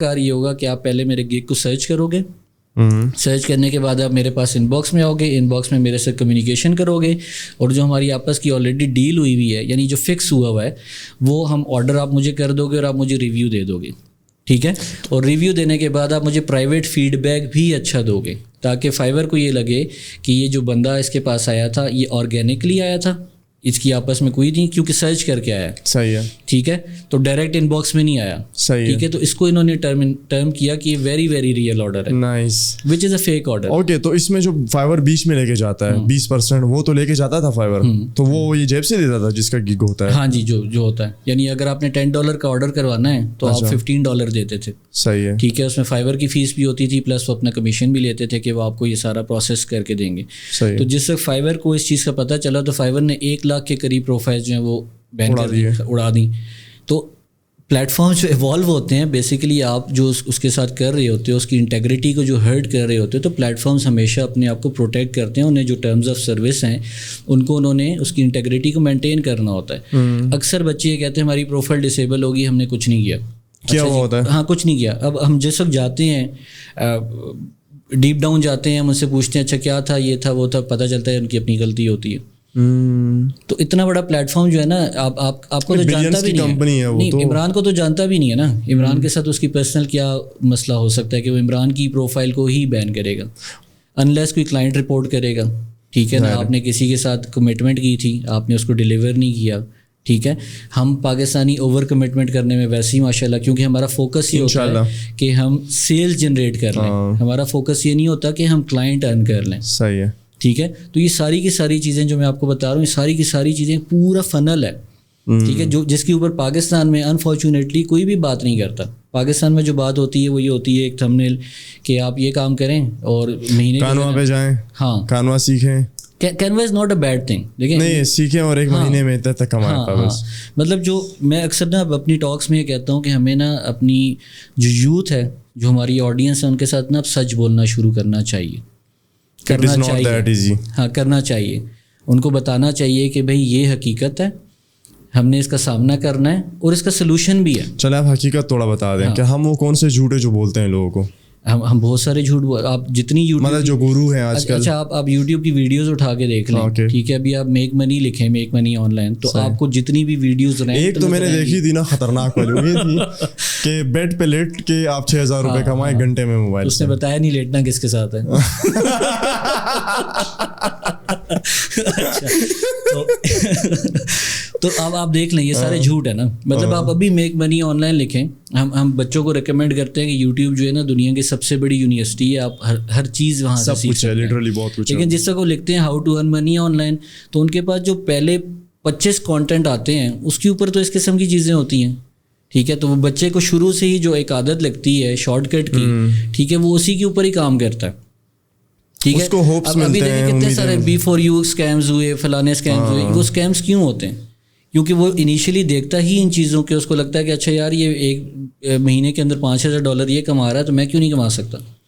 کار یہ ہوگا کہ آپ پہلے میرے گگ کو سرچ کرو گے, سرچ کرنے کے بعد آپ میرے پاس ان باکس میں آؤ گے, ان باکس میں میرے سے کمیونیکیشن کرو گے, اور جو ہماری آپس کی آلریڈی ڈیل ہوئی ہوئی ہے, یعنی جو فکس ہوا ہے, وہ ہم آرڈر آپ مجھے کر دو گے اور آپ مجھے ریویو دے دو گے, ٹھیک ہے. اور ریویو دینے کے بعد آپ مجھے پرائیویٹ فیڈ بیک بھی اچھا دو گے, تاکہ فائور کو یہ لگے کہ یہ جو بندہ اس کے پاس آیا تھا یہ آرگینکلی آیا تھا, اس کی آپس میں کوئی نہیں, کیونکہ سرچ کر کے آیا. صحیح ہے, ٹھیک ہے, تو ڈائریکٹ ان باکس میں نہیں آیا. صحیح ٹھیک ہے, تو اس کو انہوں نے ٹرم کیا کہ یہ ویری ویری ریئل آرڈر ہے, nice, which is a fake order. Okay, تو اس میں جو فائور بیچ میں لے کے جاتا ہے 20% وہ تو لے کے جاتا تھا فائور, تو وہ یہ جیب سے دیتا تھا جس کا گگ ہوتا ہے. ہاں جی, جو ہوتا ہے, یعنی اگر آپ نے $10 کا آرڈر کروانا ہے تو آپ $15 دیتے تھے. صحیح ہے, ٹھیک ہے, اس میں فائور کی فیس بھی ہوتی تھی, پلس وہ اپنا کمیشن بھی لیتے تھے کہ وہ آپ کو یہ سارا پروسیس کر کے دیں گے. صحیح, تو جس وقت فائور کو اس چیز کا پتہ چلا تو فائور نے 1 لاکھ کے قریب پروفائل جو ہیں وہ بین کر دی, اڑا دی. تو پلیٹ فارمز جو ایوالو ہوتے ہیں, بیسیکلی آپ جو اس کے ساتھ کر رہے ہوتے ہو, اس کی انٹیگریٹی کو جو ہرٹ کر رہے ہوتے ہو, تو پلیٹ فارمز ہمیشہ اپنے آپ کو پروٹیکٹ کرتے ہیں. انہیں جو ٹرمز آف سروس ہیں ان کو انہوں نے اس کی انٹیگریٹی کو مینٹین کرنا ہوتا ہے. اکثر بچے یہ کہتے ہیں ہماری پروفائل ڈسیبل ہوگی, ہم نے کچھ نہیں کیا. کیا ہوا ہوتا ہے؟ ہاں, کچھ نہیں کیا. اب ہم جس وقت جاتے ہیں ڈیپ ڈاؤن جاتے ہیں, ہم ان سے پوچھتے ہیں اچھا کیا تھا, یہ تھا, وہ تھا, پتہ چلتا ہے ان کی اپنی غلطی ہوتی ہے. تو اتنا بڑا پلیٹ فارم جو ہے نا, آپ کو تو جانتا بھی نہیں, عمران کو تو جانتا بھی نہیں ہے نا. عمران کے ساتھ اس کی پرسنل کیا مسئلہ ہو سکتا ہے کہ وہ عمران کی پروفائل کو ہی بین کرے گا انلیس کوئی کلائنٹ رپورٹ کرے گا. ٹھیک ہے نا, آپ نے کسی کے ساتھ کمٹمنٹ کی تھی, آپ نے اس کو ڈیلیور نہیں کیا. ٹھیک ہے, ہم پاکستانی اوور کمٹمنٹ کرنے میں ویسے ہی ماشاء اللہ, کیونکہ ہمارا فوکس یہ ہوتا ہے کہ ہم سیل جنریٹ کر لیں, ہمارا فوکس یہ نہیں ہوتا کہ ہم کلائنٹ ارن کر لیں. صحیح ہے, ٹھیک ہے. تو یہ ساری کی ساری چیزیں جو میں آپ کو بتا رہا ہوں, یہ ساری کی ساری چیزیں پورا فنل ہے. ٹھیک ہے, جس کے اوپر پاکستان میں انفارچونیٹلی کوئی بھی بات نہیں کرتا. پاکستان میں جو بات ہوتی ہے وہ یہ ہوتی ہے ایک تھمبنیل کہ آپ یہ کام کریں اور مہینے کانوا پہ جائیں, ہاں کانوا سیکھیں. Canva is not a bad thing, دیکھیں نہیں سیکھیں اور ایک مہینے میں اتنا تک کمائیں. بس مطلب جو میں اکثر نا اپنی ٹاکس میں یہ کہتا ہوں کہ ہمیں نا اپنی جو یوتھ ہے, جو ہماری آڈینس ہے, ان کے ساتھ نا اب سچ بولنا شروع کرنا چاہیے, کرنا چاہیے. ہاں, کرنا چاہیے. ان کو بتانا چاہیے کہ بھائی یہ حقیقت ہے, ہم نے اس کا سامنا کرنا ہے اور اس کا سلوشن بھی ہے. چلے آپ حقیقت تھوڑا بتا دیں کہ ہم وہ کون سے جھوٹ ہے جو بولتے ہیں لوگوں کو. ہم بہت سارے جھوٹ, آپ جتنی مطلب جو گورو ہیں آج کل. اچھا, آپ یوٹیوب کی ویڈیوز اٹھا کے دیکھ لیں. ٹھیک ہے, ابھی آپ میک منی لکھیں, میک منی آن لائن, تو آپ کو جتنی بھی ویڈیوز رہیں, ایک تو میں نے دیکھی تھی نا خطرناک والی, یہ تھی کہ بیڈ پہ لیٹ کے آپ 6,000 روپے کمائیں گھنٹے میں موبائل. اس نے بتایا نہیں لیٹنا کس کے ساتھ ہے. تو اب آپ دیکھ لیں, یہ سارے جھوٹ ہے نا. مطلب آپ ابھی میک منی آن لائن لکھیں. ہم بچوں کو ریکمینڈ کرتے ہیں کہ یوٹیوب جو ہے نا دنیا کی سب سے بڑی یونیورسٹی ہے, آپ ہر چیز وہاں سے سیکھ سکتے ہیں, لٹرلی بہت کچھ. لیکن جس طرح وہ لکھتے ہیں how to earn money online, تو ان کے پاس جو پہلے 25 کانٹینٹ آتے ہیں اس کے اوپر تو اس قسم کی چیزیں ہوتی ہیں. ٹھیک ہے, تو وہ بچے کو شروع سے ہی جو ایک عادت لگتی ہے شارٹ کٹ کی, ٹھیک ہے, وہ اسی کے اوپر ہی کام کرتا ہے. ٹھیک ہے, ابھی دیکھیں کتنے سارے B4U اسکیمز ہوئے, فلانے اسکیمز ہوئے. وہ اسکیمز کیوں ہوتے ہیں؟ کیونکہ وہ انیشلی دیکھتا ہی ان چیزوں کے, اس کو لگتا ہے کہ اچھا یار یہ ایک مہینے کے اندر $5,000 یہ کما رہا ہے, تو میں کیوں نہیں کما سکتا.